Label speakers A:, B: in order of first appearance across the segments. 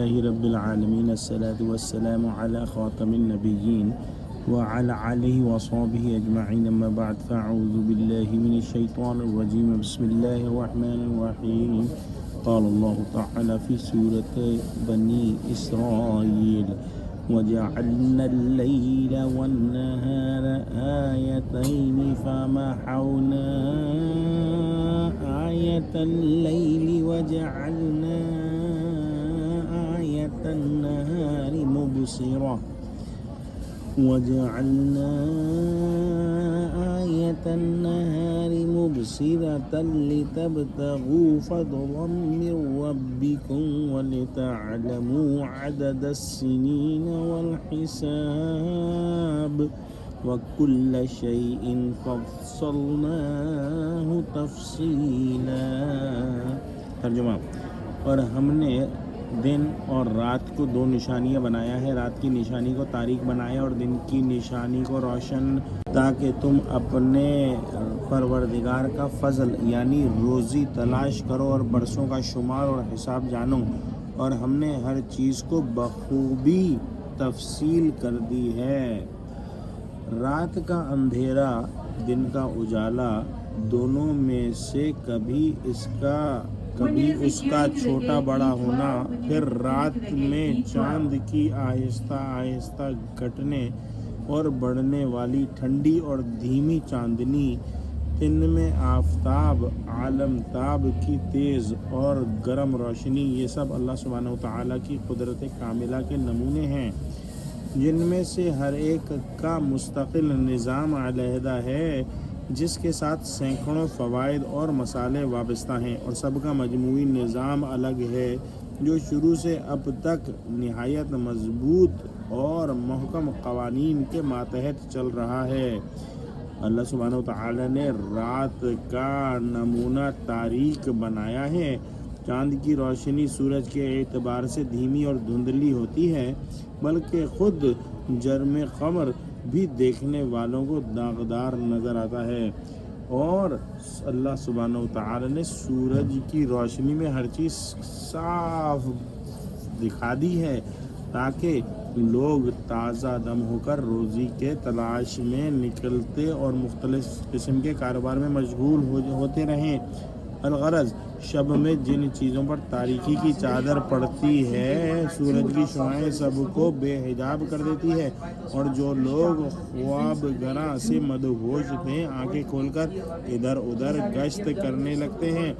A: لله رب العالمين الصلاة والسلام على خاتم النبيين وعلى آله وصحبه أجمعين أما بعد فأعوذ بالله من الشيطان الرجيم بسم الله الرحمن الرحيم قال الله تعالى في سورة بني إسرائيل وجعلنا الليل والنهار آيتين فمحونا آية الليل وجعلنا آية النهار مبصرة لتبتغوا فضلا من ربكم ولتعلموا عدد السنين والحساب وكل شيء فصلناه تفصيلا۔ ترجمہ، اور ہم نے دن اور رات کو دو نشانیاں بنایا ہے، رات کی نشانی کو تاریک بنایا اور دن کی نشانی کو روشن، تاکہ تم اپنے پروردگار کا فضل یعنی روزی تلاش کرو اور برسوں کا شمار اور حساب جانو۔ اور ہم نے ہر چیز کو بخوبی تفصیل کر دی ہے۔ رات کا اندھیرا، دن کا اجالا، دونوں میں سے کبھی اس کا چھوٹا بڑا ہونا، پھر رات میں چاند کی آہستہ آہستہ گھٹنے اور بڑھنے والی ٹھنڈی اور دھیمی چاندنی، دن میں آفتاب عالمتاب کی تیز اور گرم روشنی، یہ سب اللہ سبحانہ وتعالیٰ کی قدرت کاملہ کے نمونے ہیں، جن میں سے ہر ایک کا مستقل نظام علیحدہ ہے، جس کے ساتھ سینکڑوں فوائد اور مسائل وابستہ ہیں، اور سب کا مجموعی نظام الگ ہے جو شروع سے اب تک نہایت مضبوط اور محکم قوانین کے ماتحت چل رہا ہے۔ اللہ سبحانہ وتعالی نے رات کا نمونہ تاریک بنایا ہے۔ چاند کی روشنی سورج کے اعتبار سے دھیمی اور دھندلی ہوتی ہے، بلکہ خود جرم قمر بھی دیکھنے والوں کو داغدار نظر آتا ہے، اور اللہ سبحانہ وتعالی نے سورج کی روشنی میں ہر چیز صاف دکھا دی ہے، تاکہ لوگ تازہ دم ہو کر روزی کے تلاش میں نکلتے اور مختلف قسم کے کاروبار میں مشغول ہوتے رہیں۔ الغرض، شب میں جن چیزوں پر تاریکی کی چادر پڑتی ہے، سورج کی شعاعیں سب کو بے حجاب کر دیتی ہے، اور جو لوگ خواب گراں سے مدہوش تھے آنکھیں کھول کر ادھر ادھر گشت کرنے لگتے ہیں۔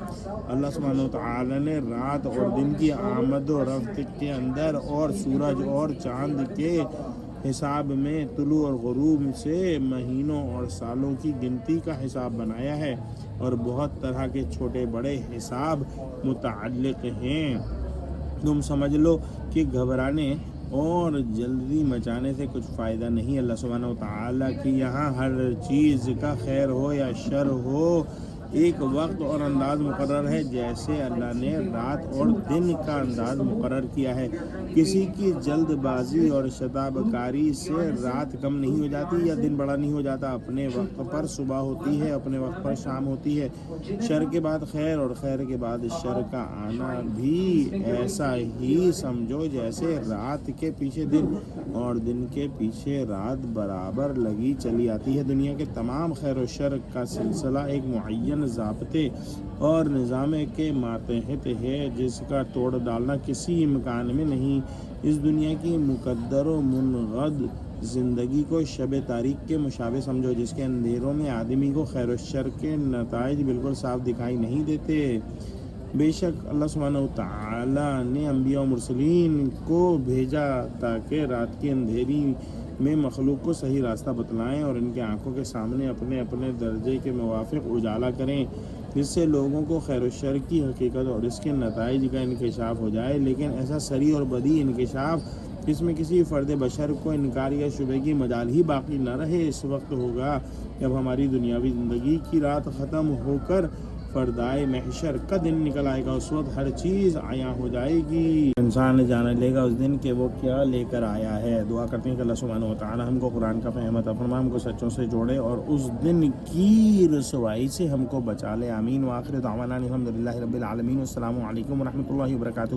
A: اللہ سبحانہ وتعالی نے رات اور دن کی آمد و رفت کے اندر اور سورج اور چاند کے حساب میں طلوع اور غروب سے مہینوں اور سالوں کی گنتی کا حساب بنایا ہے، اور بہت طرح کے چھوٹے بڑے حساب متعلق ہیں۔ تم سمجھ لو کہ گھبرانے اور جلدی مچانے سے کچھ فائدہ نہیں۔ اللہ سبحانہ وتعالیٰ کی یہاں ہر چیز کا خیر ہو یا شر ہو، ایک وقت اور انداز مقرر ہے، جیسے اللہ نے رات اور دن کا انداز مقرر کیا ہے۔ کسی کی جلد بازی اور شتاب کاری سے رات کم نہیں ہو جاتی یا دن بڑا نہیں ہو جاتا۔ اپنے وقت پر صبح ہوتی ہے، اپنے وقت پر شام ہوتی ہے۔ شر کے بعد خیر اور خیر کے بعد شر کا آنا بھی ایسا ہی سمجھو جیسے رات کے پیچھے دن اور دن کے پیچھے رات برابر لگی چلی آتی ہے۔ دنیا کے تمام خیر و شر کا سلسلہ ایک معین ضابطے اور نظام کے ماتحت ہے، جس کا توڑ ڈالنا کسی امکان میں نہیں۔ اس دنیا کی مقدر و منغد زندگی کو شب تاریک کے مشابہ سمجھو، جس کے اندھیروں میں آدمی کو خیر و شر کے نتائج بالکل صاف دکھائی نہیں دیتے۔ بے شک اللہ سبحانہ وتعالی نے انبیاء و مرسلین کو بھیجا تاکہ رات کی اندھیری میں مخلوق کو صحیح راستہ بتلائیں اور ان کے آنکھوں کے سامنے اپنے اپنے درجے کے موافق اجالا کریں، جس سے لوگوں کو خیر و شر کی حقیقت اور اس کے نتائج کا انکشاف ہو جائے۔ لیکن ایسا سری اور بدی انکشاف جس میں کسی فرد بشر کو انکار یا شبہ کی مجال ہی باقی نہ رہے، اس وقت ہوگا جب ہماری دنیاوی زندگی کی رات ختم ہو کر فردائے محشر کا دن نکل آئے گا۔ اس وقت ہر چیز عیاں ہو جائے گی، انسان جانے لے گا اس دن کہ وہ کیا لے کر آیا ہے۔ دعا کرتے ہیں کہ اللہ سبحانہ وتعالی ہم کو قرآن کا فہم عطا فرمائے، ہم کو سچوں سے جوڑے اور اس دن کی رسوائی سے ہم کو بچا لے۔ آمین۔ وآخر دعوانا الحمدللہ رب العالمین۔ السلام علیکم ورحمۃ اللہ وبرکاتہ۔